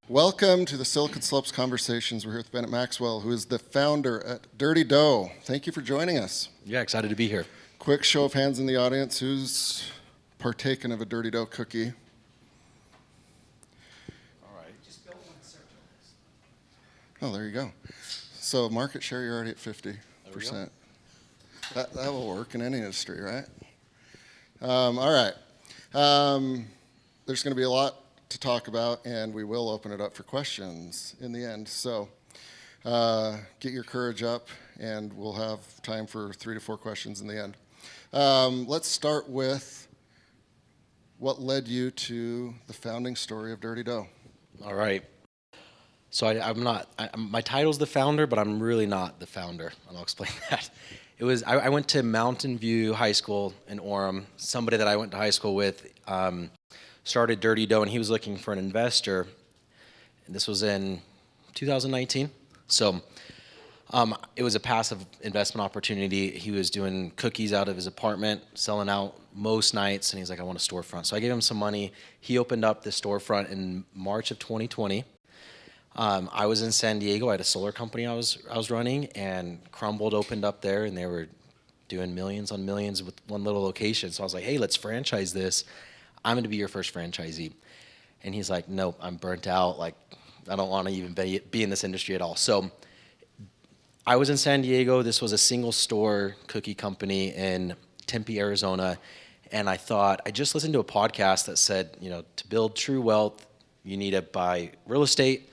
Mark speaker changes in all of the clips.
Speaker 1: Welcome to the Silicon Slopes Conversations. We're here with Bennett Maxwell, who is the founder at Dirty Dough. Thank you for joining us.
Speaker 2: Yeah, excited to be here.
Speaker 1: Quick show of hands in the audience. Who's partaken of a Dirty Dough cookie?
Speaker 2: All right.
Speaker 3: Just built one circle.
Speaker 1: Oh, there you go. So market share, you're already at 50%. That will work in any industry, right? All right. There's going to be a lot to talk about, and we will open it up for questions in the end. So get your courage up, and we'll have time for 3 to 4 questions in the end. Let's start with what led you to the founding story of Dirty Dough.
Speaker 2: All right. So my title's the founder, but I'm really not the founder, and I'll explain that. I went to Mountain View High School in Orem. Somebody that I went to high school with started Dirty Dough, and he was looking for an investor. And this was in 2019. So it was a passive investment opportunity. He was doing cookies out of his apartment, selling out most nights, and he's like, I want a storefront. So I gave him some money. He opened up the storefront in March of 2020. I was in San Diego. I had a solar company I was running, and Crumbl opened up there, and they were doing millions on millions with one little location. So I was like, hey, let's franchise this. I'm going to be your first franchisee. And he's like, no, I'm burnt out. Like, I don't want to even be in this industry at all. So I was in San Diego. This was a single store cookie company in Tempe, Arizona. And I thought, I just listened to a podcast that said, to build true wealth, you need to buy real estate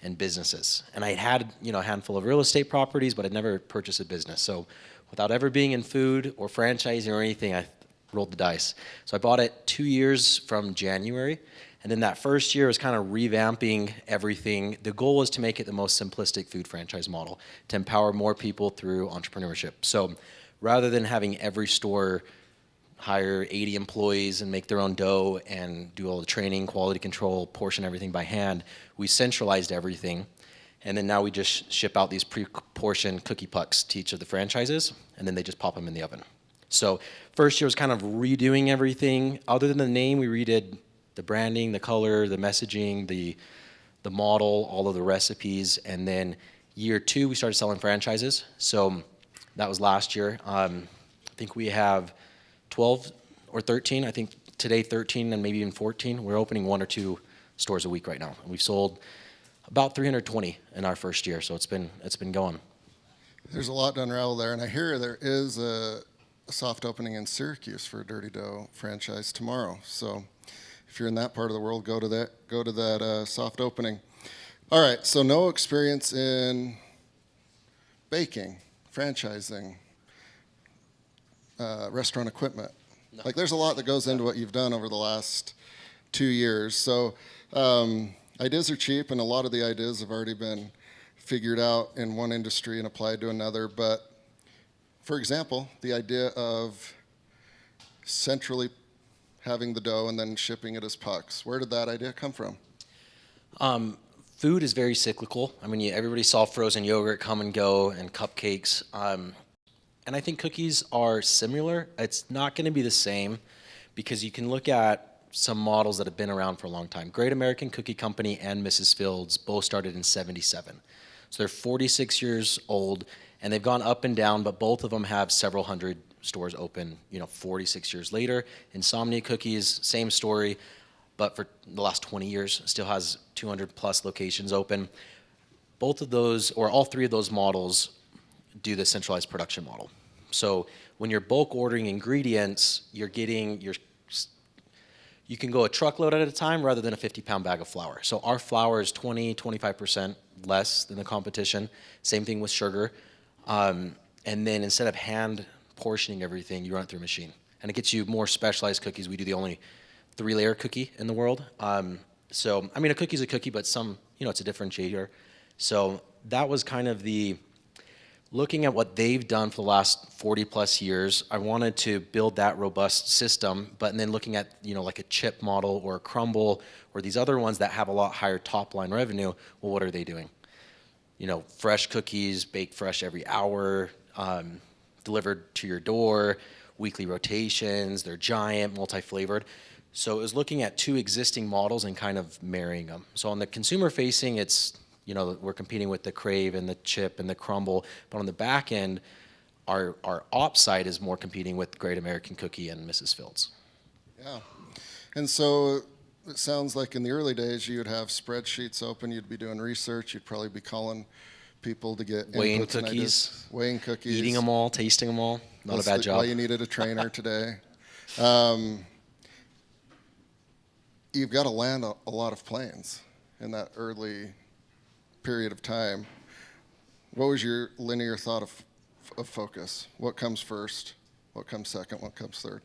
Speaker 2: and businesses. And I had, a handful of real estate properties, but I'd never purchased a business. So without ever being in food or franchising or anything, I rolled the dice. So I bought it 2 years from January. And then that first year was kind of revamping everything. The goal was to make it the most simplistic food franchise model, to empower more people through entrepreneurship. So rather than having every store hire 80 employees and make their own dough and do all the training, quality control, portion everything by hand, we centralized everything. And then now we just ship out these pre-portioned cookie pucks to each of the franchises, and then they just pop them in the oven. So first year was kind of redoing everything. Other than the name, we redid the branding, the color, the messaging, the model, all of the recipes. And then year 2, we started selling franchises. So that was last year. I think we have 12 or 13. I think today 13 and maybe even 14. We're opening 1 or 2 stores a week right now. And we've sold about 320 in our first year. So it's been going.
Speaker 1: There's a lot to unravel there, and I hear there is a soft opening in Syracuse for a Dirty Dough franchise tomorrow. So if you're in that part of the world, go to that soft opening. All right, so no experience in baking, franchising, restaurant equipment. No. Like, there's a lot that goes into what you've done over the last 2 years. So ideas are cheap, and a lot of the ideas have already been figured out in one industry and applied to another. But for example, the idea of centrally having the dough and then shipping it as pucks. Where did that idea come from?
Speaker 2: Food is very cyclical. I mean, everybody saw frozen yogurt come and go, and cupcakes. And I think cookies are similar. It's not going to be the same because you can look at some models that have been around for a long time. Great American Cookie Company and Mrs. Fields both started in '77. So they're 46 years old, and they've gone up and down, but both of them have several hundred stores open, 46 years later. Insomnia Cookies, same story, but for the last 20 years, still has 200 plus locations open. Both of those, or all 3 of those models, do the centralized production model. So when you're bulk ordering ingredients, you can go a truckload at a time rather than a 50-pound bag of flour. So our flour is 25% less than the competition. Same thing with sugar. And then instead of hand portioning everything, you run it through a machine. And it gets you more specialized cookies. We do the only 3-layer cookie in the world. So, I mean, a cookie's a cookie, but it's a differentiator. So that was kind of looking at what they've done for the last 40 plus years. I wanted to build that robust system, but then looking at, like a chip model or a Crumbl or these other ones that have a lot higher top line revenue, well, what are they doing? Fresh cookies, baked fresh every hour, delivered to your door, weekly rotations, they're giant, multi-flavored. So it was looking at two existing models and kind of marrying them. So on the consumer facing, it's, we're competing with the Crave and the Chip and the Crumbl, but on the back end, our ops side is more competing with Great American Cookie and Mrs. Fields.
Speaker 1: Yeah. And so it sounds like in the early days, you'd have spreadsheets open, you'd be doing research, you'd probably be calling people to get
Speaker 2: Weighing
Speaker 1: inputs and
Speaker 2: cookies.
Speaker 1: ideas. Weighing cookies.
Speaker 2: Eating them all, tasting them all. Not
Speaker 1: That's
Speaker 2: a bad job.
Speaker 1: why you needed a trainer today. You've got to land a lot of planes in that early period of time. What was your linear thought of focus? What comes first? What comes second? What comes third?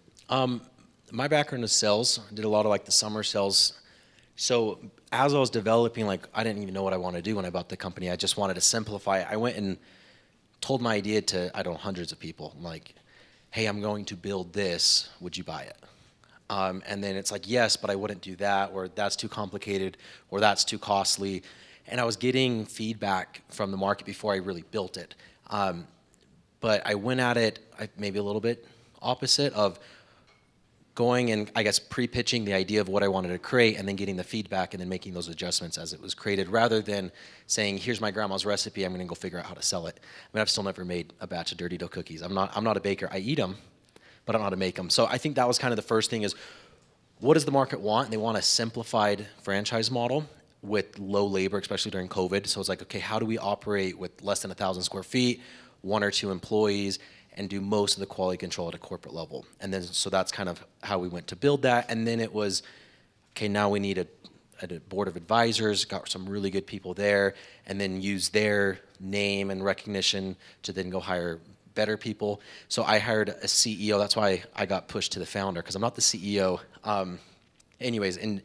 Speaker 2: My background is sales. I did a lot of the summer sales. So as I was developing, I didn't even know what I wanted to do when I bought the company. I just wanted to simplify. I went and told my idea to, hundreds of people. I'm like, hey, I'm going to build this. Would you buy it? And then it's yes, but I wouldn't do that, or that's too complicated, or that's too costly. And I was getting feedback from the market before I really built it. But I went at it maybe a little bit opposite of going and, pre-pitching the idea of what I wanted to create and then getting the feedback and then making those adjustments as it was created, rather than saying, here's my grandma's recipe, I'm going to go figure out how to sell it. I've still never made a batch of dirty dough cookies. I'm not a baker. I eat them, but I don't know how to make them. So I think that was kind of the first thing is, what does the market want? And they want a simplified franchise model with low labor, especially during COVID. So it's okay, how do we operate with less than 1,000 square feet, 1 or 2 employees, and do most of the quality control at a corporate level? And then, so that's kind of how we went to build that. And then it was, okay, now we need a board of advisors, got some really good people there, and then use their name and recognition to then go hire better people. So I hired a CEO. That's why I got pushed to the founder, because I'm not the CEO. Anyways, and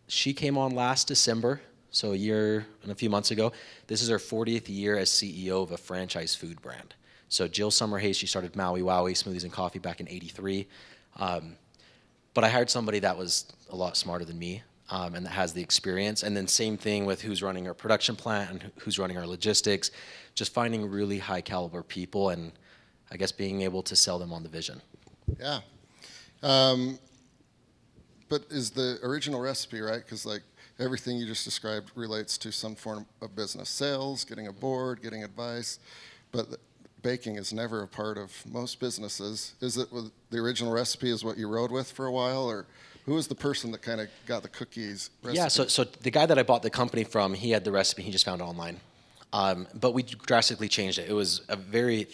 Speaker 2: she came on last December, so a year and a few months ago. This is her 40th year as CEO of a franchise food brand. So Jill Summerhays, she started Maui Wowie Smoothies and Coffee back in '83. But I hired somebody that was a lot smarter than me, and that has the experience. And then same thing with who's running our production plant and who's running our logistics, just finding really high caliber people and being able to sell them on the vision.
Speaker 1: Yeah. But is the original recipe, right? Because everything you just described relates to some form of business. Sales, getting a board, getting advice. But baking is never a part of most businesses. Is it the original recipe is what you rode with for a while, or who was the person that kind of got the cookies recipe?
Speaker 2: Yeah, so the guy that I bought the company from, he had the recipe. He just found it online. But we drastically changed it. It was a very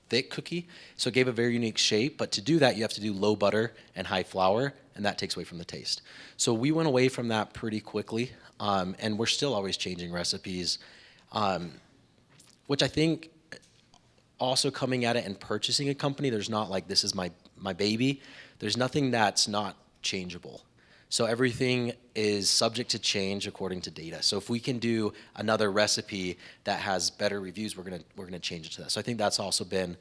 Speaker 2: thick cookie, so it gave a very unique shape. But to do that, you have to do low butter and high flour, and that takes away from the taste. So we went away from that pretty quickly, and we're still always changing recipes, which I think also coming at it and purchasing a company, there's not this is my baby. There's nothing that's not changeable. So everything is subject to change according to data. So if we can do another recipe that has better reviews, we're gonna change it to that. So I think that's also been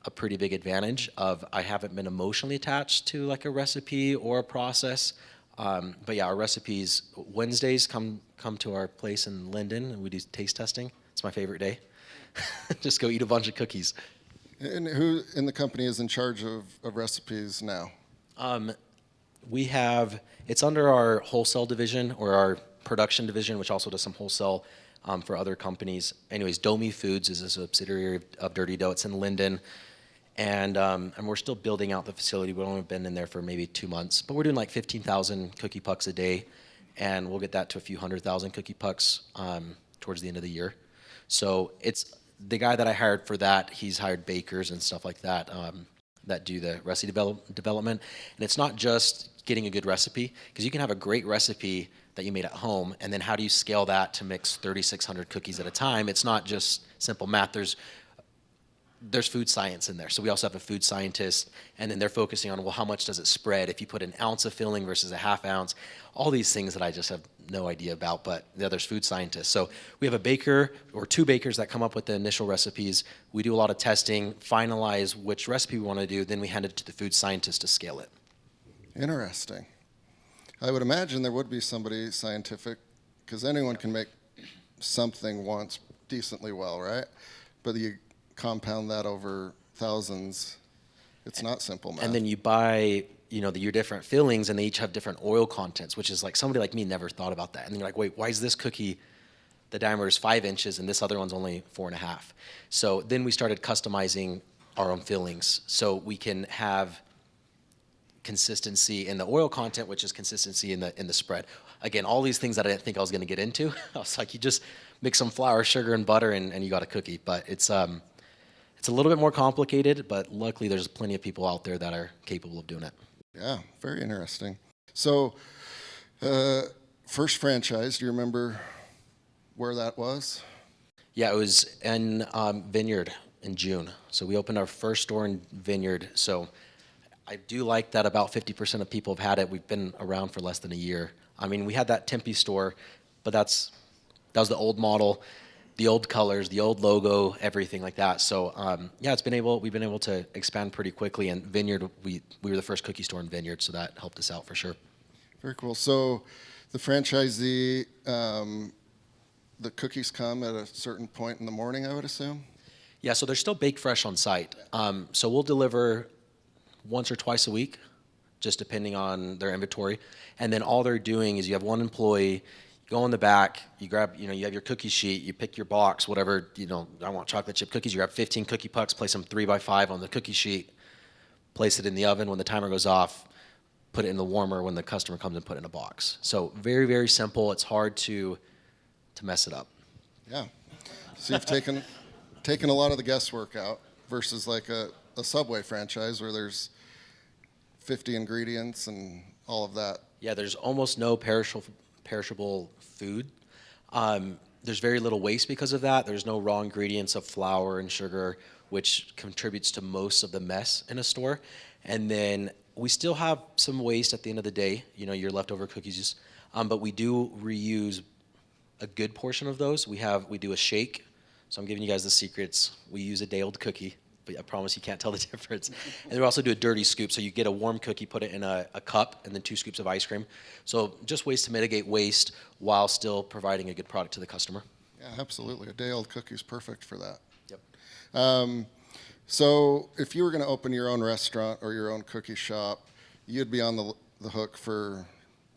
Speaker 2: a pretty big advantage of I haven't been emotionally attached to a recipe or a process. But yeah, our recipes Wednesdays come to our place in Linden and we do taste testing. It's my favorite day. Just go eat a bunch of cookies.
Speaker 1: And who in the company is in charge of recipes now?
Speaker 2: It's under our wholesale division or our production division, which also does some wholesale for other companies. Anyways, Domi Foods is a subsidiary of Dirty Dough. It's in Linden. And we're still building out the facility. We've only been in there for maybe 2 months. But we're doing 15,000 cookie pucks a day. And we'll get that to a few 100,000 cookie pucks towards the end of the year. So it's the guy that I hired for that. He's hired bakers and stuff like that that do the recipe development. And it's not just getting a good recipe, because you can have a great recipe that you made at home, and then how do you scale that to mix 3,600 cookies at a time? It's not just simple math. There's food science in there. So we also have a food scientist, and then they're focusing on, well, how much does it spread if you put an ounce of filling versus a half ounce? All these things that I just have no idea about, but there's food scientists. So we have a baker or 2 bakers that come up with the initial recipes. We do a lot of testing, finalize which recipe we want to do, then we hand it to the food scientist to scale it.
Speaker 1: Interesting. I would imagine there would be somebody scientific, because anyone can make something once decently well, right? But you compound that over thousands, it's not simple math.
Speaker 2: And then you buy, your different fillings, and they each have different oil contents, which is like somebody like me never thought about that. And then you're like, wait, why is this cookie, the diameter is 5 inches and this other one's only 4.5? So then we started customizing our own fillings so we can have consistency in the oil content, which is consistency in the spread. Again, all these things that I didn't think I was going to get into. I was like, you just mix some flour, sugar, and butter, and you got a cookie. But it's a little bit more complicated, but luckily there's plenty of people out there that are capable of doing it.
Speaker 1: Yeah, very interesting. So, first franchise, do you remember where that was?
Speaker 2: Yeah, it was in Vineyard in June. So we opened our first store in Vineyard. So I do like that about 50% of people have had it. We've been around for less than a year. I mean, we had that Tempe store, but that was the old model, the old colors, the old logo, everything like that. So yeah, we've been able to expand pretty quickly. And Vineyard, we were the first cookie store in Vineyard, so that helped us out for sure.
Speaker 1: Very cool. So the franchisee, the cookies come at a certain point in the morning, I would assume?
Speaker 2: Yeah, so they're still baked fresh on site. So we'll deliver once or twice a week, just depending on their inventory. And then all they're doing is you have one employee, you go in the back, you grab, you have your cookie sheet, you pick your box, whatever, I want chocolate chip cookies, you grab 15 cookie pucks, place them 3x5 on the cookie sheet, place it in the oven when the timer goes off, put it in the warmer when the customer comes and put it in a box. So very, very simple. It's hard to mess it up.
Speaker 1: Yeah. So you've taken a lot of the guesswork out versus like a Subway franchise where there's 50 ingredients and all of that.
Speaker 2: Yeah, there's almost no perishable food. There's very little waste because of that. There's no raw ingredients of flour and sugar, which contributes to most of the mess in a store. And then we still have some waste at the end of the day, your leftover cookies, but we do reuse a good portion of those. We do a shake. So I'm giving you guys the secrets. We use a day-old cookie, but I promise you can't tell the difference. And then we also do a dirty scoop. So you get a warm cookie, put it in a cup, and then 2 scoops of ice cream. So just ways to mitigate waste while still providing a good product to the customer.
Speaker 1: Yeah, absolutely. A day-old cookie is perfect for that.
Speaker 2: Yep.
Speaker 1: So if you were going to open your own restaurant or your own cookie shop, you'd be on the hook for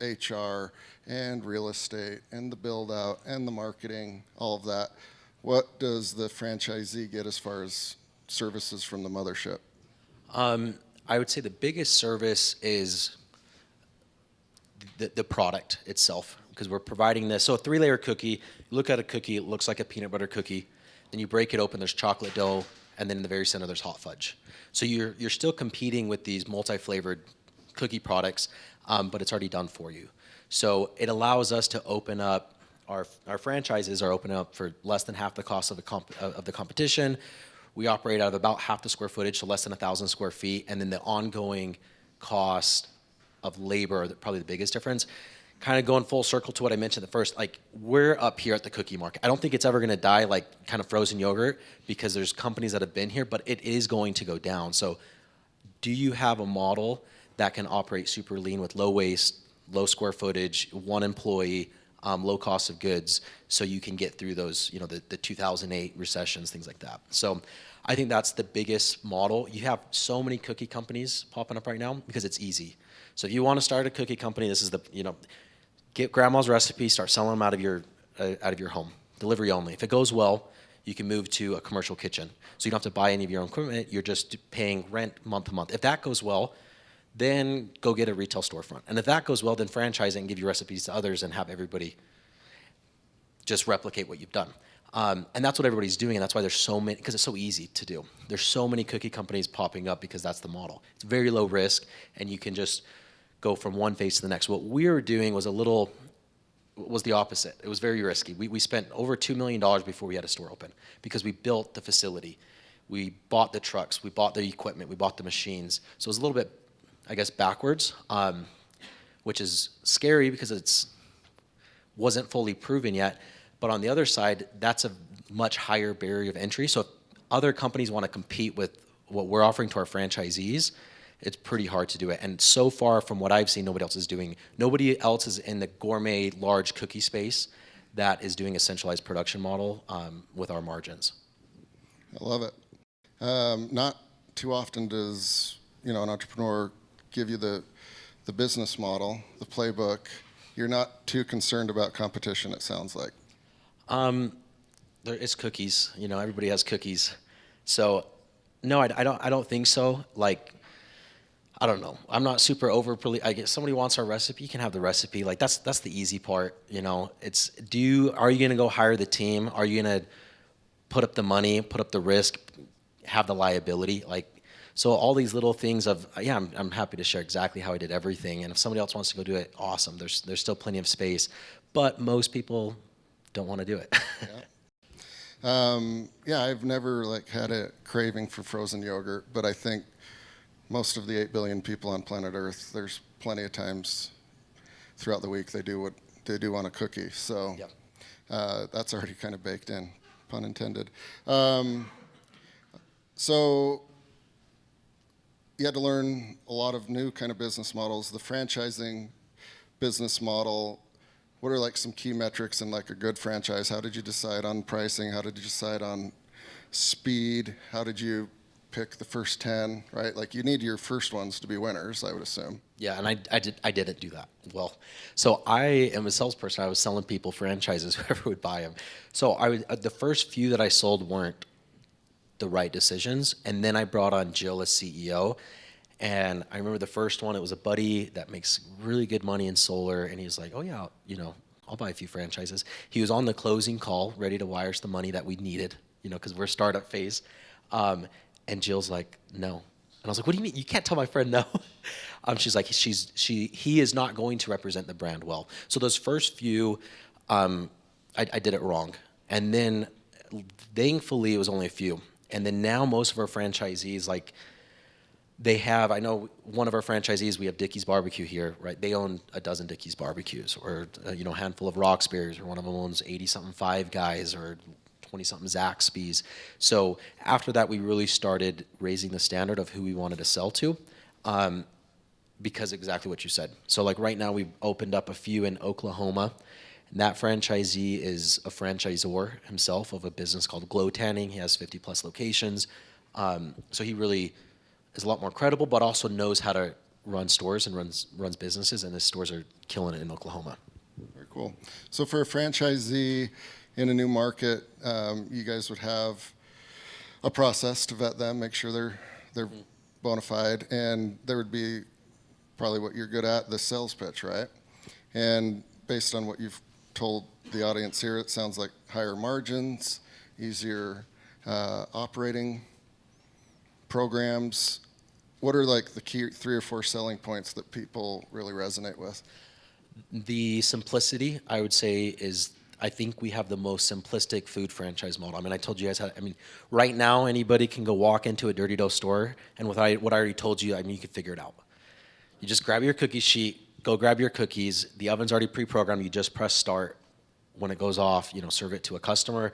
Speaker 1: HR and real estate and the build-out and the marketing, all of that. What does the franchisee get as far as services from the mothership?
Speaker 2: I would say the biggest service is the product itself, because we're providing this. So a 3-layer cookie, you look at a cookie, it looks like a peanut butter cookie. Then you break it open, there's chocolate dough, and then in the very center there's hot fudge. So you're still competing with these multi-flavored cookie products, but it's already done for you. So it allows us to open up, our franchises are open up for less than half the cost of the competition. We operate out of about half the square footage, so less than 1,000 square feet, and then the ongoing cost of labor, probably the biggest difference. Kind of going full circle to what I mentioned at first, like we're up here at the cookie market. I don't think it's ever going to die like kind of frozen yogurt because there's companies that have been here, but it is going to go down. So do you have a model that can operate super lean with low waste, low square footage, one employee, low cost of goods, so you can get through those, the 2008 recessions, things like that. So I think that's the biggest model. You have so many cookie companies popping up right now because it's easy. So if you want to start a cookie company, this is get grandma's recipe, start selling them out of your home, delivery only. If it goes well, you can move to a commercial kitchen. So you don't have to buy any of your own equipment. You're just paying rent month to month. If that goes well, then go get a retail storefront. And if that goes well, then franchise it and give your recipes to others and have everybody just replicate what you've done. And that's what everybody's doing, and that's why there's so many, because it's so easy to do. There's so many cookie companies popping up because that's the model. It's very low risk, and you can just go from one phase to the next. What we were doing was the opposite. It was very risky. We spent over $2 million before we had a store open because we built the facility. We bought the trucks. We bought the equipment. We bought the machines. So it was a little bit, I guess, backwards, which is scary because it wasn't fully proven yet. But on the other side, that's a much higher barrier of entry. So if other companies want to compete with what we're offering to our franchisees, it's pretty hard to do it. And so far from what I've seen, nobody else is doing. Nobody else is in the gourmet large cookie space that is doing a centralized production model with our margins.
Speaker 1: I love it. Not too often does, an entrepreneur give you the business model, the playbook. You're not too concerned about competition, it sounds like.
Speaker 2: It's cookies. Everybody has cookies. So, no, I don't think so. Like, I don't know. I'm not super over. I guess somebody wants our recipe, you can have the recipe. Like that's the easy part. Are you gonna go hire the team? Are you gonna put up the money, put up the risk, have the liability? So all these little things of I'm happy to share exactly how I did everything. And if somebody else wants to go do it, awesome. There's still plenty of space, but most people don't want to do it.
Speaker 1: I've never had a craving for frozen yogurt, but I think most of the 8 billion people on planet Earth, there's plenty of times throughout the week they do what they do on a cookie. So
Speaker 2: Yep.
Speaker 1: That's already kind of baked in, pun intended. So you had to learn a lot of new kind of business models. The franchising business model, what are some key metrics in a good franchise? How did you decide on pricing? How did you decide on speed? How did you pick the first 10, right? You need your first ones to be winners, I would assume.
Speaker 2: Yeah, and I didn't do that well. So I am a salesperson. I was selling people franchises, whoever would buy them. So the first few that I sold weren't the right decisions, and then I brought on Jill as CEO. And I remember the first one. It was a buddy that makes really good money in solar, and he's like, "Oh yeah, I'll buy a few franchises." He was on the closing call, ready to wire us the money that we needed, because we're startup phase. And Jill's like, "No." And I was like, "What do you mean? You can't tell my friend no." She's like, he is not going to represent the brand well. So those first few, I did it wrong. And then thankfully it was only a few. And then now most of our franchisees, I know one of our franchisees, we have Dickey's Barbecue here, right? They own a dozen Dickey's Barbecues, or a handful of Roxbury's, or one of them owns 80-something Five Guys, or 20-something Zaxby's. So after that, we really started raising the standard of who we wanted to sell to, because exactly what you said. So right now, we've opened up a few in Oklahoma, and that franchisee is a franchisor himself of a business called Glow Tanning. He has 50+ locations. So he really is a lot more credible, but also knows how to run stores and runs businesses, and his stores are killing it in Oklahoma.
Speaker 1: Very cool. So for a franchisee in a new market, you guys would have a process to vet them, make sure they're bona fide, and there would be probably what you're good at, the sales pitch, right? And based on what you've told the audience here, it sounds like higher margins, easier operating programs. What are the key 3 or 4 selling points that people really resonate with?
Speaker 2: The simplicity, I would say, is I think we have the most simplistic food franchise model. I told you guys right now anybody can go walk into a Dirty Dough store, and with what I already told you, you can figure it out. You just grab your cookie sheet, go grab your cookies. The oven's already pre-programmed. You just press start. When it goes off, serve it to a customer.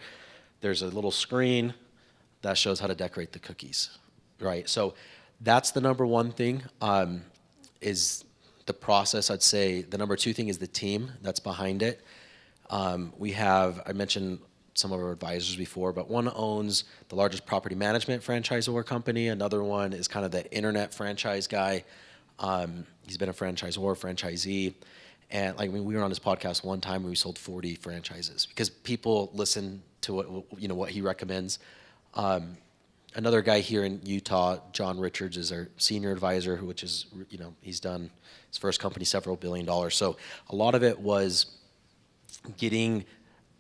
Speaker 2: There's a little screen that shows how to decorate the cookies, right? So that's the number one thing, is the process. I'd say the number 2 thing is the team that's behind it. I mentioned some of our advisors before, but one owns the largest property management franchisor company. Another one is kind of the internet franchise guy. He's been a franchisee. And we were on his podcast one time and we sold 40 franchises because people listen to what he recommends. Another guy here in Utah, John Richards, is our senior advisor, which is, he's done his first company several $1 billion. So a lot of it was getting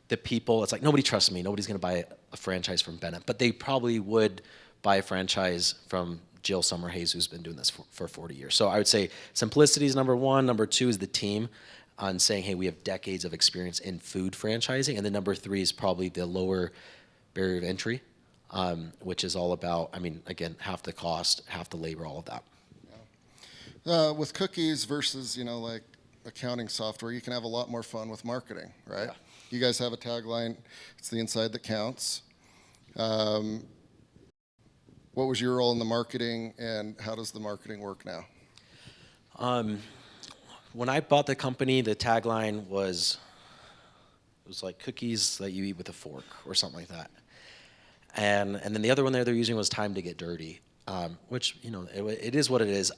Speaker 2: the people. It's nobody trusts me. Nobody's going to buy a franchise from Bennett, but they probably would buy a franchise from Jill Summerhays, who's been doing this for 40 years. So I would say simplicity is number 1. Number 2 is the team on saying, hey, we have decades of experience in food franchising. And then number 3 is probably the lower barrier of entry, which is all about, again, half the cost, half the labor, all of that.
Speaker 1: Yeah. With cookies versus, accounting software, you can have a lot more fun with marketing, right? Yeah. You guys have a tagline, it's the inside that counts. What was your role in the marketing, and how does the marketing work now?
Speaker 2: When I bought the company, the tagline was, it was like cookies that you eat with a fork or something like that. And then the other one they're using was time to get dirty, which, it is what it is.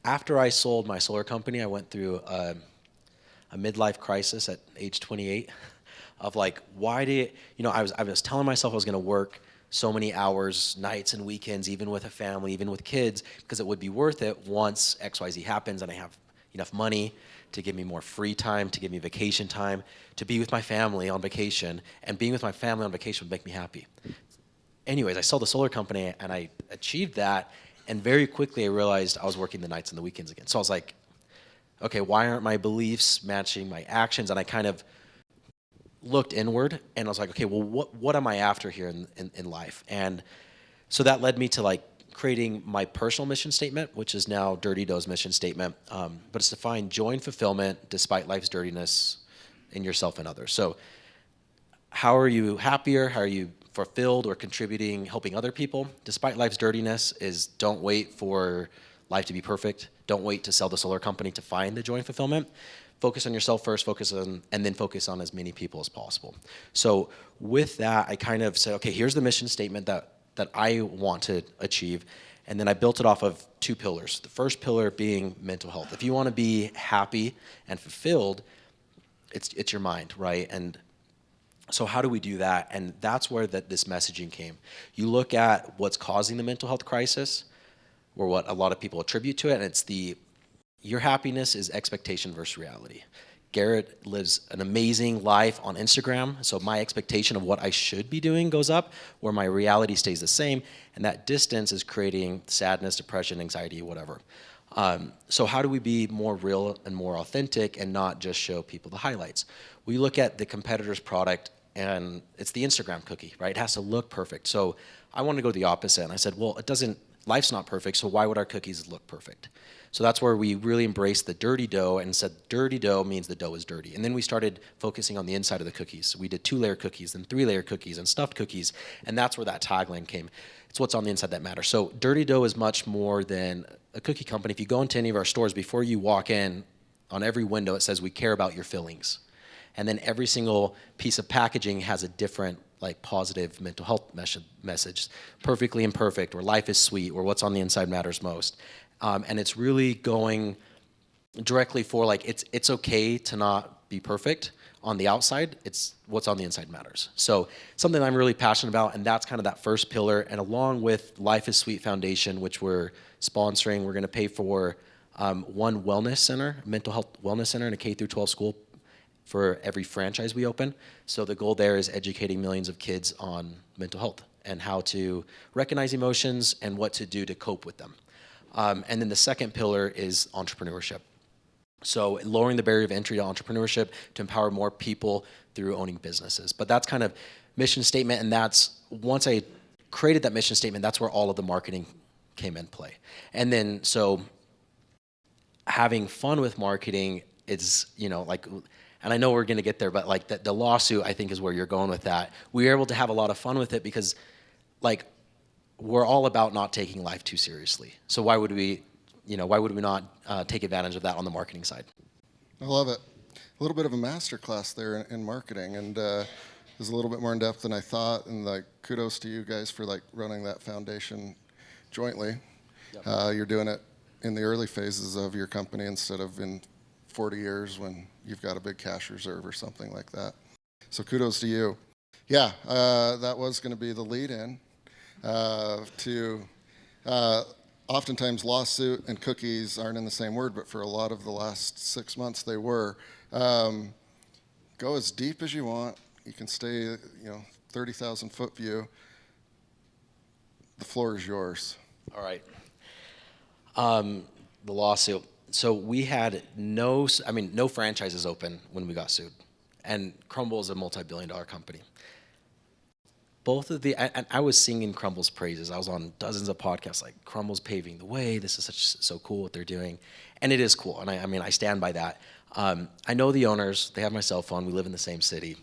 Speaker 2: After I sold my solar company, I went through a midlife crisis at age 28 of like, why did, I was telling myself I was going to work so many hours, nights and weekends, even with a family, even with kids, because it would be worth it once XYZ happens and I have enough money to give me more free time, to give me vacation time, to be with my family on vacation, and being with my family on vacation would make me happy. Anyways, I sold the solar company and I achieved that, and very quickly I realized I was working the nights and the weekends again. So I was like, okay, why aren't my beliefs matching my actions? And I kind of looked inward and I was like, okay, well, what am I after here in life? And so that led me to like creating my personal mission statement, which is now Dirty Dough's mission statement. But it's to find joy and fulfillment despite life's dirtiness in yourself and others. So how are you happier? How are you fulfilled or contributing, helping other people despite life's dirtiness? Is don't wait for life to be perfect. Don't wait to sell the solar company to find the joy and fulfillment. Focus on yourself first, and then focus on as many people as possible. So with that, I kind of said, okay, here's the mission statement that I want to achieve. And then I built it off of 2 pillars. The first pillar being mental health. If you want to be happy and fulfilled, it's your mind, right? And so how do we do that? And that's where this messaging came. You look at what's causing the mental health crisis, or what a lot of people attribute to it, and it's your happiness is expectation versus reality. Garrett lives an amazing life on Instagram, so my expectation of what I should be doing goes up, where my reality stays the same, and that distance is creating sadness, depression, anxiety, whatever. So how do we be more real and more authentic and not just show people the highlights? We look at the competitor's product, and it's the Instagram cookie, right? It has to look perfect. So I wanted to go the opposite, and I said, well, life's not perfect, so why would our cookies look perfect? So that's where we really embraced the dirty dough and said dirty dough means the dough is dirty. And then we started focusing on the inside of the cookies. We did 2-layer cookies, then 3-layer cookies, and stuffed cookies, and that's where that tagline came. It's what's on the inside that matters. So dirty dough is much more than a cookie company. If you go into any of our stores, before you walk in, on every window it says we care about your fillings. And then every single piece of packaging has a different like positive mental health message, perfectly imperfect, or life is sweet, or what's on the inside matters most. And it's really going directly for like, it's okay to not be perfect on the outside. It's what's on the inside matters. So something I'm really passionate about, and that's kind of that first pillar. And along with Life is Sweet Foundation, which we're sponsoring, we're going to pay for one wellness center, mental health wellness center in a K-12 school for every franchise we open. So the goal there is educating millions of kids on mental health and how to recognize emotions and what to do to cope with them. And then the second pillar is entrepreneurship. So lowering the barrier of entry to entrepreneurship to empower more people through owning businesses. But that's kind of mission statement, and that's, once I created that mission statement, that's where all of the marketing came in play. And then, so having fun with marketing is, like, and I know we're going to get there, but like the lawsuit, I think, is where you're going with that. We were able to have a lot of fun with it because, like, we're all about not taking life too seriously. So why would we not take advantage of that on the marketing side?
Speaker 1: I love it. A little bit of a master class there in marketing, and it was a little bit more in depth than I thought. And like, kudos to you guys for like running that foundation jointly. Yep. You're doing it in the early phases of your company instead of in 40 years when you've got a big cash reserve or something like that. So kudos to you. Yeah, that was going to be the lead-in to oftentimes lawsuit and cookies aren't in the same word, but for a lot of the last 6 months they were. Go as deep as you want. You can stay, 30,000 foot view. The floor is yours.
Speaker 2: All right. The lawsuit. So we had no franchises open when we got sued. And Crumbl is a multi-billion-dollar company. I was singing Crumbl's praises. I was on dozens of podcasts like, Crumbl's paving the way. This is so cool what they're doing. And it is cool. And I stand by that. I know the owners. They have my cell phone. We live in the same city.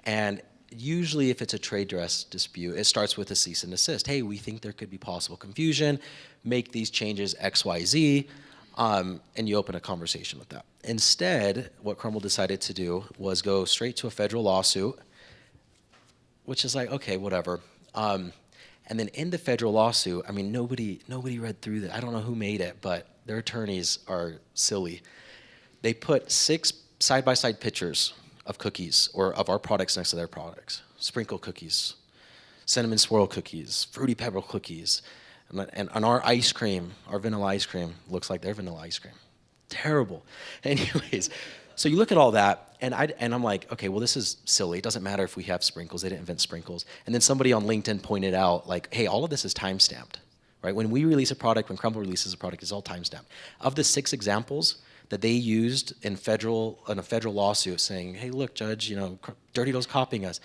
Speaker 2: And usually if it's a trade dress dispute, it starts with a cease and desist. Hey, we think there could be possible confusion. Make these changes X, Y, Z. And you open a conversation with that. Instead, what Crumbl decided to do was go straight to a federal lawsuit, which is like, okay, whatever. And then in the federal lawsuit, I mean, nobody read through that. I don't know who made it, but their attorneys are silly. They put 6 side-by-side pictures of cookies or of our products next to their products. Sprinkle cookies, cinnamon swirl cookies, fruity pebble cookies, and our ice cream, our vanilla ice cream, looks like their vanilla ice cream. Terrible. Anyways, so you look at all that, and I'm like, okay, well, this is silly. It doesn't matter if we have sprinkles. They didn't invent sprinkles. And then somebody on LinkedIn pointed out, like, hey, all of this is time-stamped, right? When we release a product, when Crumbl releases a product, it's all time-stamped. Of the 6 examples that they used in a federal lawsuit saying, hey, look, Judge, Dirty Doug's copying us,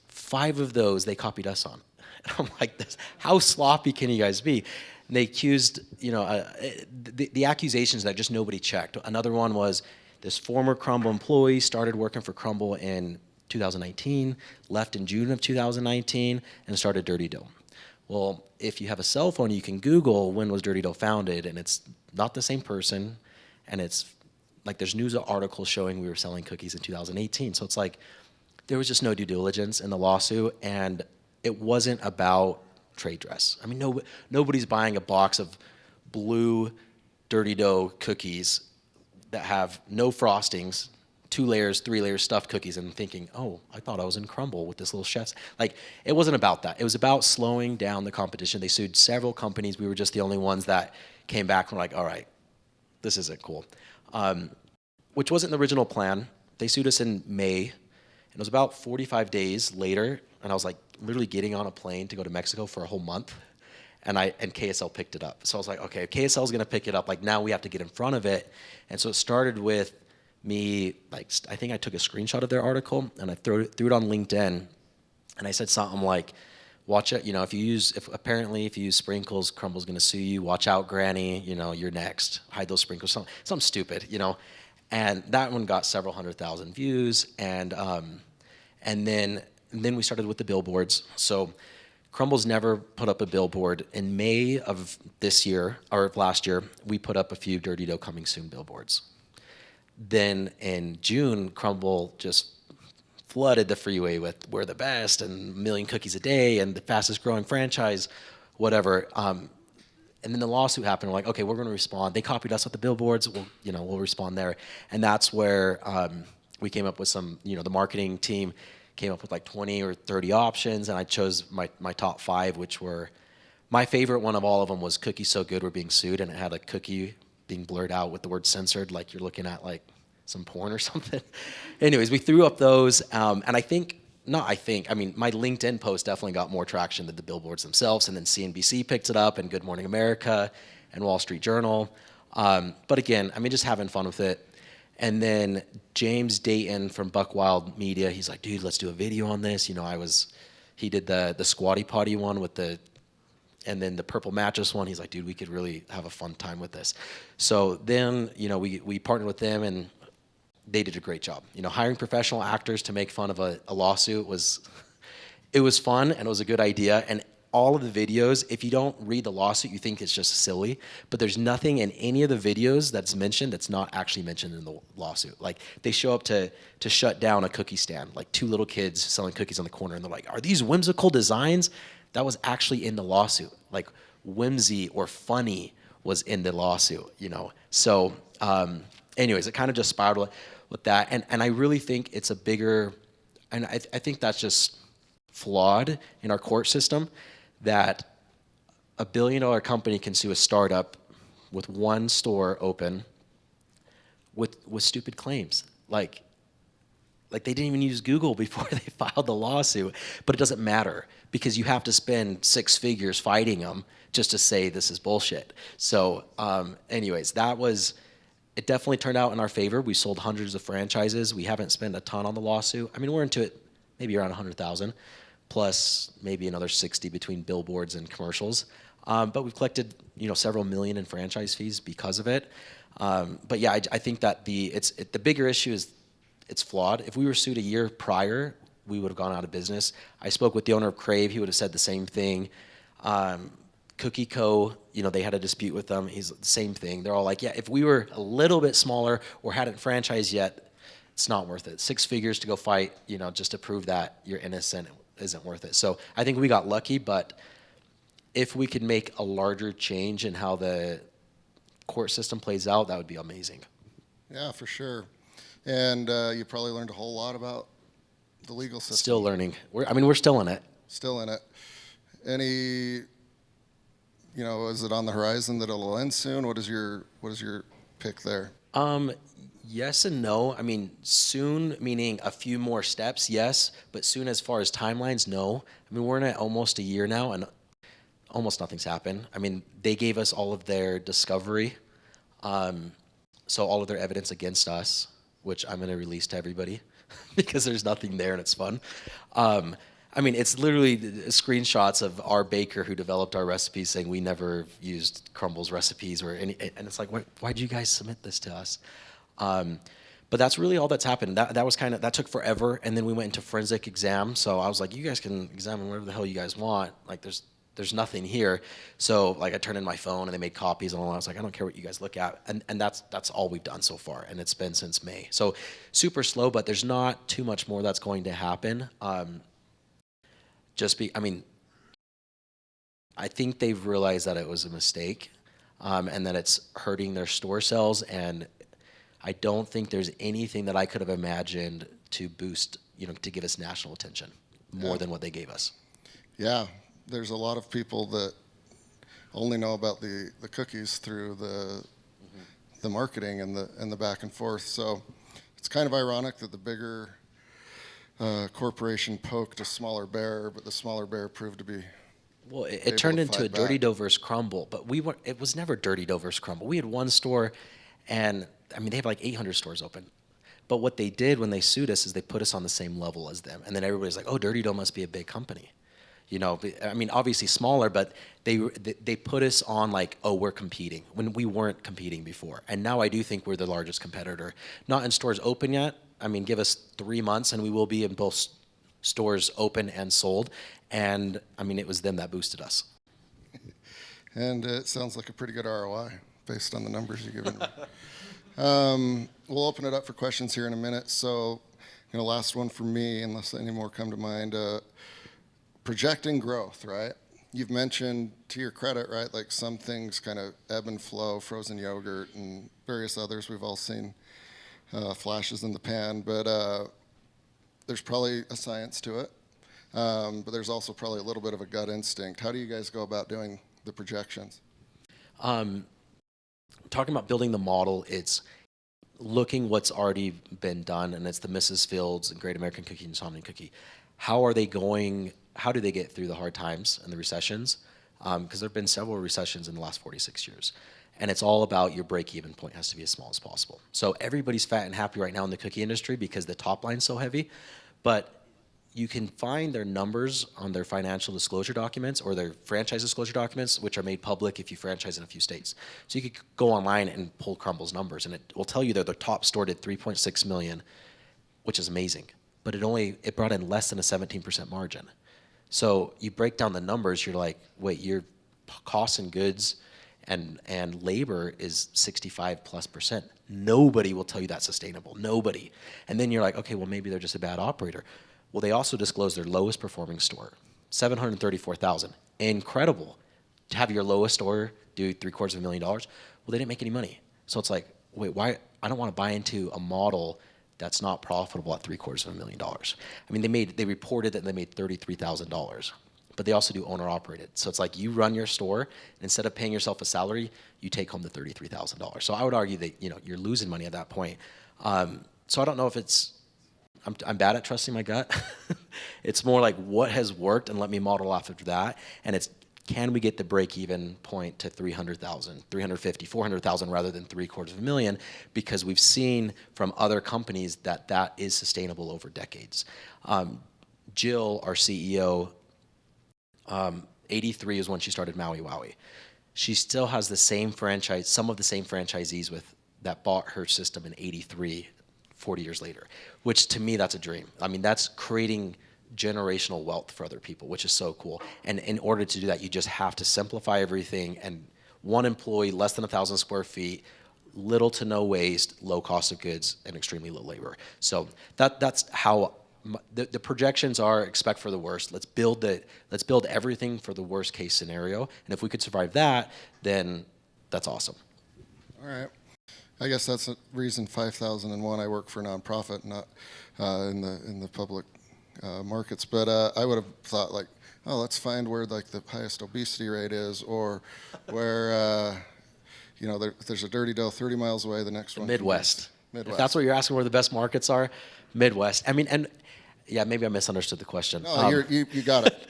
Speaker 2: 5 of those they copied us on. And I'm like, this, how sloppy can you guys be? And they accused, the accusations that just nobody checked. Another one was this former Crumbl employee started working for Crumbl in 2019, left in June of 2019, and started Dirty Dough. Well, if you have a cell phone, you can Google when was Dirty Dough founded, and it's not the same person, and it's like there's news articles showing we were selling cookies in 2018. So it's like there was just no due diligence in the lawsuit, and it wasn't about trade dress. I mean, nobody's buying a box of blue Dirty Dough cookies that have no frostings, 2 layers, 3 layers stuffed cookies, and thinking, oh, I thought I was in Crumbl with this little chef's. Like, it wasn't about that. It was about slowing down the competition. They sued several companies. We were just the only ones that came back and were like, all right, this isn't cool. Which wasn't the original plan. They sued us in May, and it was about 45 days later, and I was like literally getting on a plane to go to Mexico for a whole month, and KSL picked it up. So I was like, okay, if KSL is going to pick it up, like now we have to get in front of it. And so it started with me, like I think I took a screenshot of their article, and I threw it on LinkedIn, and I said something like, watch it, if you use sprinkles, Crumbl's going to sue you. Watch out, Granny, you're next. Hide those sprinkles, something stupid, And that one got several 100,000 views, and then we started with the billboards. So Crumbl's never put up a billboard. In May of this year, or of last year, we put up a few Dirty Dough Coming Soon billboards. Then in June, Crumbl just flooded the freeway with "We're the best" and "1 million cookies a day" and the fastest growing franchise, whatever. And then the lawsuit happened. We're like, okay, we're going to respond. They copied us with the billboards. We'll respond there. And that's where we came up with some. The marketing team came up with like 20 or 30 options, and I chose my top 5, which were my favorite one of all of them was "Cookies So Good We're Being Sued," and it had a cookie being blurred out with the word censored, like you're looking at like some porn or something. Anyways, we threw up those, and my LinkedIn post definitely got more traction than the billboards themselves, and then CNBC picked it up, and Good Morning America, and Wall Street Journal. But again, just having fun with it. And then James Dayton from Buck Wild Media, he's like, dude, let's do a video on this. He did the squatty potty one and then the purple mattress one. He's like, dude, we could really have a fun time with this. So then, we partnered with them, and they did a great job. Hiring professional actors to make fun of a lawsuit was fun, and it was a good idea. And all of the videos, if you don't read the lawsuit, you think it's just silly, but there's nothing in any of the videos that's mentioned that's not actually mentioned in the lawsuit. Like, they show up to shut down a cookie stand, like 2 little kids selling cookies on the corner, and they're like, are these whimsical designs? That was actually in the lawsuit. Like, whimsy or funny was in the lawsuit, So anyways, it kind of just spiraled with that. And I really think it's a bigger, and I think that's just flawed in our court system, that $1 billion company can sue a startup with 1 store open with stupid claims. Like they didn't even use Google before they filed the lawsuit, but it doesn't matter because you have to spend 6 figures fighting them just to say this is bullshit. So anyways, it definitely turned out in our favor. We sold hundreds of franchises. We haven't spent a ton on the lawsuit. We're into it maybe around 100,000, plus maybe another 60 between billboards and commercials. But we've collected, several million in franchise fees because of it. But yeah, I think that the bigger issue is it's flawed. If we were sued a year prior, we would have gone out of business. I spoke with the owner of Crave. He would have said the same thing. Cookie Co., they had a dispute with them. He's the same thing. They're all like, yeah, if we were a little bit smaller or hadn't franchised yet, it's not worth it. 6 figures to go fight, just to prove that you're innocent. isn't worth it. So I think we got lucky, but if we could make a larger change in how the court system plays out, that would be amazing.
Speaker 1: Yeah, for sure. And you probably learned a whole lot about the legal system.
Speaker 2: Still learning. We're still in it.
Speaker 1: Still in it. Any, is it on the horizon that it'll end soon? What is your pick there?
Speaker 2: Yes and no. I mean, soon meaning a few more steps, yes, but soon as far as timelines, no. I mean, we're in it almost a year now, and almost nothing's happened. I mean, they gave us all of their discovery, so all of their evidence against us, which I'm going to release to everybody because there's nothing there and it's fun. I mean, it's literally screenshots of our baker who developed our recipes saying we never used Crumbl's recipes or any, and it's like, why'd you guys submit this to us? But that's really all that's happened. That was that took forever, and then we went into forensic exam. So I was like, you guys can examine whatever the hell you guys want. Like, there's nothing here. So like, I turned in my phone and they made copies and all that. I was like, I don't care what you guys look at. And that's all we've done so far, and it's been since May. So super slow, but there's not too much more that's going to happen. I think they've realized that it was a mistake, and that it's hurting their store sales, and I don't think there's anything that I could have imagined to boost, to give us national attention more than what they gave us.
Speaker 1: Yeah, there's a lot of people that only know about the cookies through the marketing and the back and forth. So it's kind of ironic that the bigger corporation poked a smaller bear, but the smaller bear proved to be.
Speaker 2: Well, it turned into a Dirty Dough versus Crumbl, but it was never Dirty Dough versus Crumbl. We had one store, and I mean, they have like 800 stores open. But what they did when they sued us is they put us on the same level as them. And then everybody's like, oh, Dirty Dough must be a big company. I mean, obviously smaller, but they put us on like, oh, we're competing, when we weren't competing before. And now I do think we're the largest competitor. Not in stores open yet. I mean, give us 3 months and we will be in both stores open and sold. And I mean, it was them that boosted us.
Speaker 1: And it sounds like a pretty good ROI based on the numbers you've given me. We'll open it up for questions here in a minute. So, last one for me, unless any more come to mind. Projecting growth, right? You've mentioned, to your credit, right, like some things kind of ebb and flow, frozen yogurt and various others. We've all seen flashes in the pan, but there's probably a science to it. But there's also probably a little bit of a gut instinct. How do you guys go about doing the projections?
Speaker 2: Talking about building the model, it's looking what's already been done, and it's the Mrs. Fields and Great American Cookie and Insomnia Cookie. How are they going? How do they get through the hard times and the recessions? Because there have been several recessions in the last 46 years. And it's all about your break-even point has to be as small as possible. So everybody's fat and happy right now in the cookie industry because the top line's so heavy. But you can find their numbers on their financial disclosure documents or their franchise disclosure documents, which are made public if you franchise in a few states. So you could go online and pull Crumbl's numbers, and it will tell you that their top store did $3.6 million, which is amazing. But it brought in less than a 17% margin. So you break down the numbers, you're like, wait, your costs and goods and labor is 65+%. Nobody will tell you that's sustainable. Nobody. And then you're like, okay, well, maybe they're just a bad operator. Well, they also disclosed their lowest performing store, $734,000. Incredible. To have your lowest store do $750,000. Well, they didn't make any money. So it's like, wait, why? I don't want to buy into a model that's not profitable at $750,000. I mean, they reported that they made $33,000, but they also do owner operated. So it's like you run your store, and instead of paying yourself a salary, you take home the $33,000. So I would argue that you're losing money at that point. So I don't know if it's. I'm bad at trusting my gut. It's more like what has worked and let me model off of that. And it's, can we get the break-even point to 300,000, 350, 400,000 rather than $750,000? Because we've seen from other companies that is sustainable over decades. Jill, our CEO, 83 is when she started Maui Wowie. She still has the same franchise, some of the same franchisees that bought her system in 83, 40 years later, which to me, that's a dream. I mean, that's creating generational wealth for other people, which is so cool. And in order to do that, you just have to simplify everything, and one employee, less than 1,000 square feet, little to no waste, low cost of goods, and extremely low labor. So that's how the projections are expect for the worst. Let's build everything for the worst case scenario. And if we could survive that, then that's awesome.
Speaker 1: All right. I guess that's the reason 5001 I work for a nonprofit, not in the public markets. But I would have thought like, oh, let's find where like the highest obesity rate is, or where there's a Dirty Dough 30 miles away. The next one,
Speaker 2: Midwest.
Speaker 1: Midwest.
Speaker 2: If that's what you're asking, where the best markets are, Midwest. I mean, and yeah, maybe I misunderstood the question.
Speaker 1: No, you got it.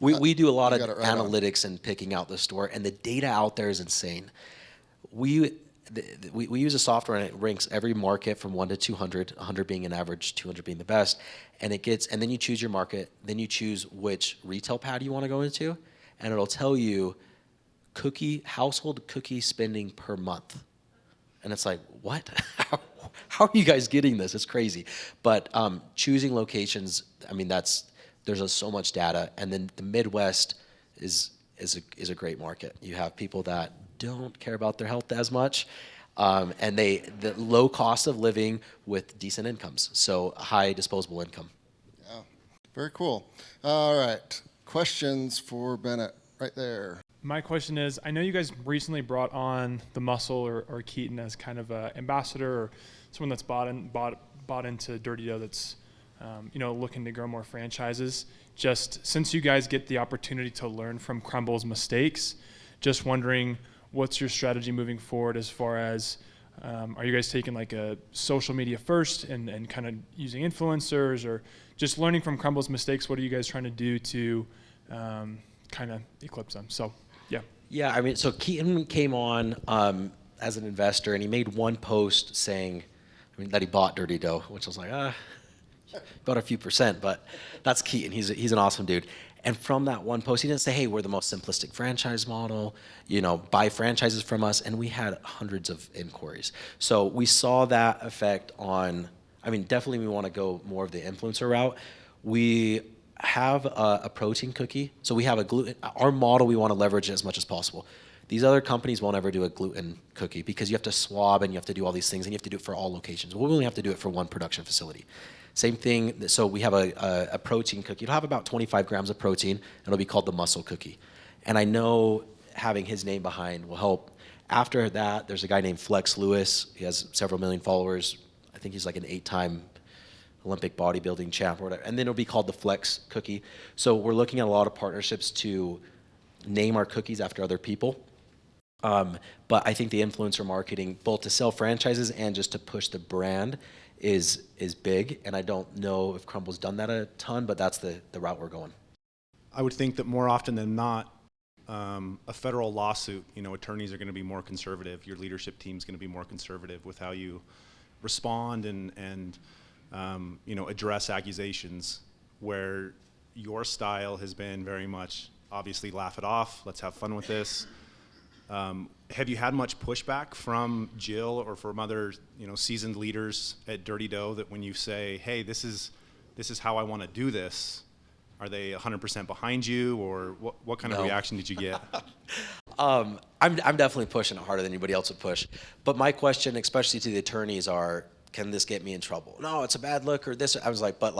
Speaker 2: We do a lot of
Speaker 1: got it right
Speaker 2: analytics and picking out the store, and the data out there is insane. We use a software and it ranks every market from 1 to 200, 100 being an average, 200 being the best, and then you choose your market, then you choose which retail pad you want to go into, and it'll tell you household cookie spending per month. And it's like, what? How are you guys getting this? It's crazy. But choosing locations, I mean, there's so much data. And then the Midwest is a great market. You have people that don't care about their health as much, and the low cost of living with decent incomes, so high disposable income.
Speaker 1: Yeah, very cool. All right, questions for Bennett right there.
Speaker 3: My question is, I know you guys recently brought on the Muscle or Keaton as kind of an ambassador or someone that's bought into Dirty Dough that's looking to grow more franchises. Just since you guys get the opportunity to learn from Crumbl's mistakes, just wondering what's your strategy moving forward as far as are you guys taking like a social media first and kind of using influencers, or just learning from Crumbl's mistakes? What are you guys trying to do to kind of eclipse them? So.
Speaker 2: Yeah, I mean, so Keaton came on as an investor, and he made one post saying, that he bought Dirty Dough, which I was like, about a few percent, but that's Keaton. He's an awesome dude. And from that one post, he didn't say, hey, we're the most simplistic franchise model, buy franchises from us, and we had hundreds of inquiries. So we saw that effect on, definitely we want to go more of the influencer route. We have a protein cookie. So we have our model we want to leverage as much as possible. These other companies won't ever do a gluten cookie because you have to swab and you have to do all these things and you have to do it for all locations. We only have to do it for one production facility. Same thing, so we have a protein cookie. It'll have about 25 grams of protein, and it'll be called the Muscle Cookie. And I know having his name behind will help. After that, there's a guy named Flex Lewis. He has several million followers. I think he's like an 8-time Olympic bodybuilding champ or whatever, and then it'll be called the Flex Cookie. So we're looking at a lot of partnerships to name our cookies after other people. But I think the influencer marketing, both to sell franchises and just to push the brand, is big. And I don't know if Crumbl's done that a ton, but that's the route we're going.
Speaker 4: I would think that more often than not, a federal lawsuit, attorneys are going to be more conservative. Your leadership team's going to be more conservative with how you respond and address accusations, where your style has been very much, obviously, laugh it off, let's have fun with this. Have you had much pushback from Jill or from other, seasoned leaders at Dirty Dough that when you say, hey, this is how I want to do this, are they 100% behind you, or what kind of reaction did you get?
Speaker 2: I'm definitely pushing it harder than anybody else would push. But my question, especially to the attorneys, are, can this get me in trouble? No, it's a bad look or this. I was like, but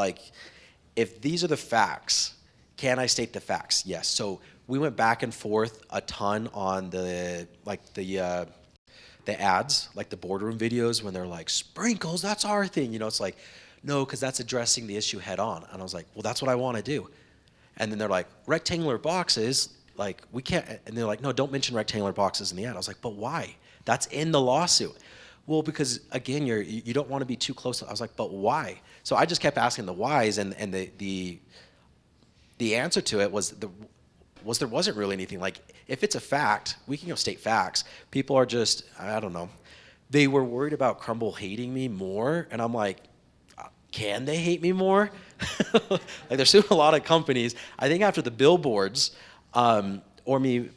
Speaker 2: if these are the facts, can I state the facts? Yes. So we went back and forth a ton on the ads, like the boardroom videos when they're like, sprinkles, that's our thing. It's like, no, because that's addressing the issue head on. And I was like, well, that's what I want to do. And then they're like, rectangular boxes, like we can't. And they're like, no, don't mention rectangular boxes in the ad. I was like, but why? That's in the lawsuit. Well, because again, you don't want to be too close. I was like, but why? So I just kept asking the whys, and the answer to it was there wasn't really anything. Like, if it's a fact, we can go state facts. People are just, I don't know. They were worried about Crumbl hating me more, and I'm like, can they hate me more? Like, they're suing a lot of companies. I think after the billboards, or me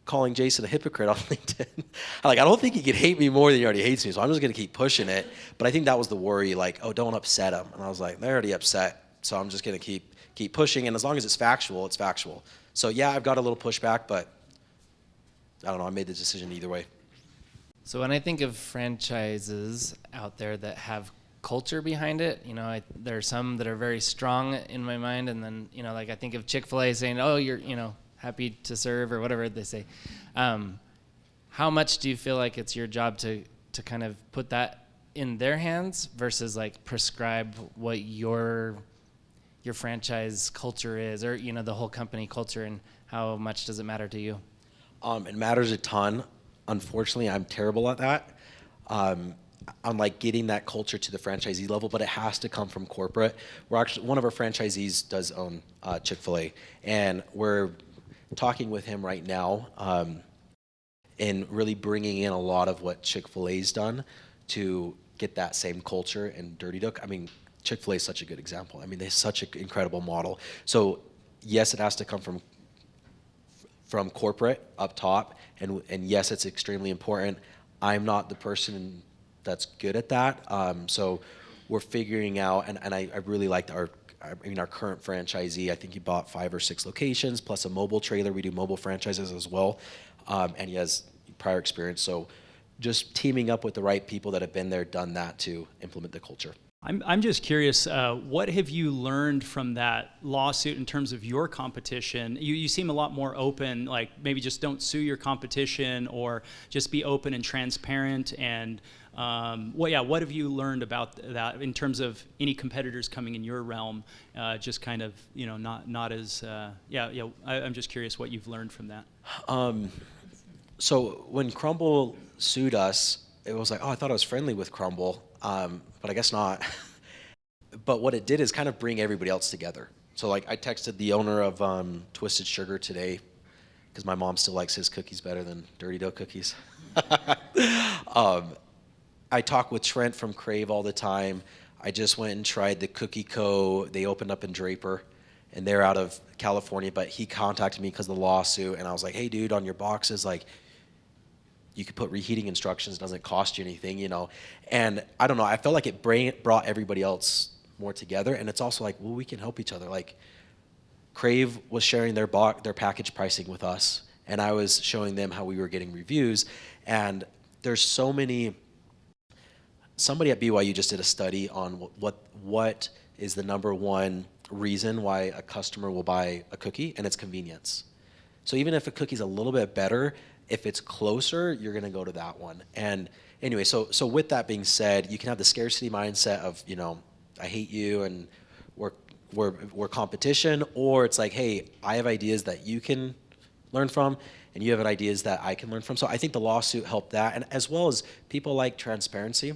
Speaker 2: calling Jason a hypocrite on LinkedIn, I don't think he could hate me more than he already hates me, so I'm just going to keep pushing it. But I think that was the worry, like, oh, don't upset him. And I was like, they're already upset, so I'm just going to keep pushing, and as long as it's factual, it's factual. So yeah, I've got a little pushback, but I don't know, I made the decision either way.
Speaker 5: So when I think of franchises out there that have culture behind it. You know, there are some that are very strong in my mind, and then, you know, like I think of Chick-fil-A saying, "Oh, you're, you know, happy to serve," or whatever they say. How much do you feel like it's your job to kind of put that in their hands versus like prescribe what your franchise culture is, or, you know, the whole company culture, and how much does it matter to you?
Speaker 2: It matters a ton. Unfortunately, I'm terrible at that. On like getting that culture to the franchisee level, but it has to come from corporate. We're actually, one of our franchisees does own Chick-fil-A, and we're talking with him right now, and really bringing in a lot of what Chick-fil-A's done to get that same culture in Dirty Dock. I mean, Chick-fil-A is such a good example. I mean, they're such an incredible model. So yes, it has to come from corporate up top, and yes, it's extremely important. I'm not the person that's good at that. So we're figuring out, and I really liked our current franchisee. I think he bought 5 or 6 locations plus a mobile trailer. We do mobile franchises as well, and he has prior experience. So just teaming up with the right people that have been there, done that to implement the culture.
Speaker 6: I'm just curious, what have you learned from that lawsuit in terms of your competition? You seem a lot more open, like maybe just don't sue your competition, or just be open and transparent. And what have you learned about that in terms of any competitors coming in your realm? Just kind of, you know, not as I'm just curious what you've learned from that.
Speaker 2: So when Crumbl sued us, it was like, oh, I thought I was friendly with Crumbl. But I guess not. But what it did is kind of bring everybody else together. So like I texted the owner of Twisted Sugar today, because my mom still likes his cookies better than Dirty Dough cookies. I talk with Trent from Crave all the time. I just went and tried the Cookie Co. They opened up in Draper, and they're out of California, but he contacted me because of the lawsuit, and I was like, hey dude, on your boxes, like, you could put reheating instructions, doesn't cost you anything, you know. And I don't know, I felt like it brought everybody else more together. And it's also like, well, we can help each other. Like Crave was sharing their package pricing with us, and I was showing them how we were getting reviews. And there's so many, somebody at BYU just did a study on what is the #1 reason why a customer will buy a cookie, and it's convenience. So even if a cookie's a little bit better, if it's closer, you're gonna go to that one. And anyway, so with that being said, you can have the scarcity mindset of, you know, I hate you and we're competition, or it's like, hey, I have ideas that you can learn from, and you have ideas that I can learn from. So I think the lawsuit helped that, and as well as people like transparency.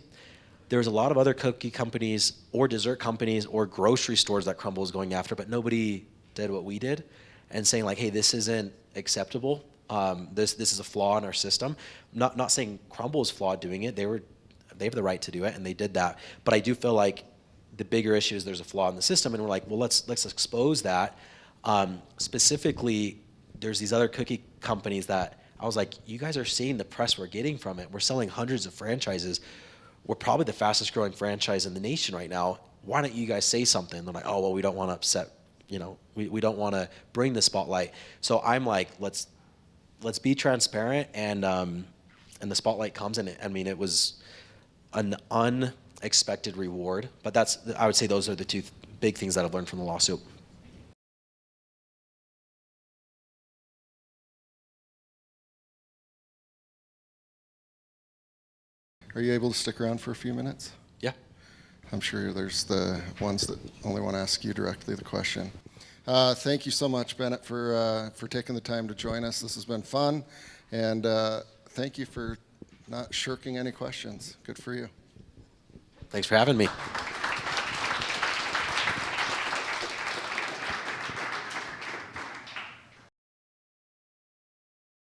Speaker 2: There's a lot of other cookie companies or dessert companies or grocery stores that Crumbl is going after, but nobody did what we did, and saying like, hey, this isn't acceptable. This is a flaw in our system. Not saying Crumbl is flawed doing it. They have the right to do it, and they did that. But I do feel like the bigger issue is there's a flaw in the system, and we're like, well, let's expose that. Specifically, there's these other cookie companies that I was like, you guys are seeing the press we're getting from it. We're selling hundreds of franchises. We're probably the fastest growing franchise in the nation right now. Why don't you guys say something? They're like, oh, well, we don't want to upset, you know, we don't want to bring the spotlight. So I'm like, let's be transparent, and the spotlight comes, and it was an unexpected reward. But I would say those are the two big things that I've learned from the lawsuit.
Speaker 1: Are you able to stick around for a few minutes?
Speaker 2: Yeah.
Speaker 1: I'm sure there's the ones that only want to ask you directly the question. Thank you so much, Bennett, for taking the time to join us. This has been fun, and thank you for not shirking any questions. Good for you.
Speaker 2: Thanks for having me.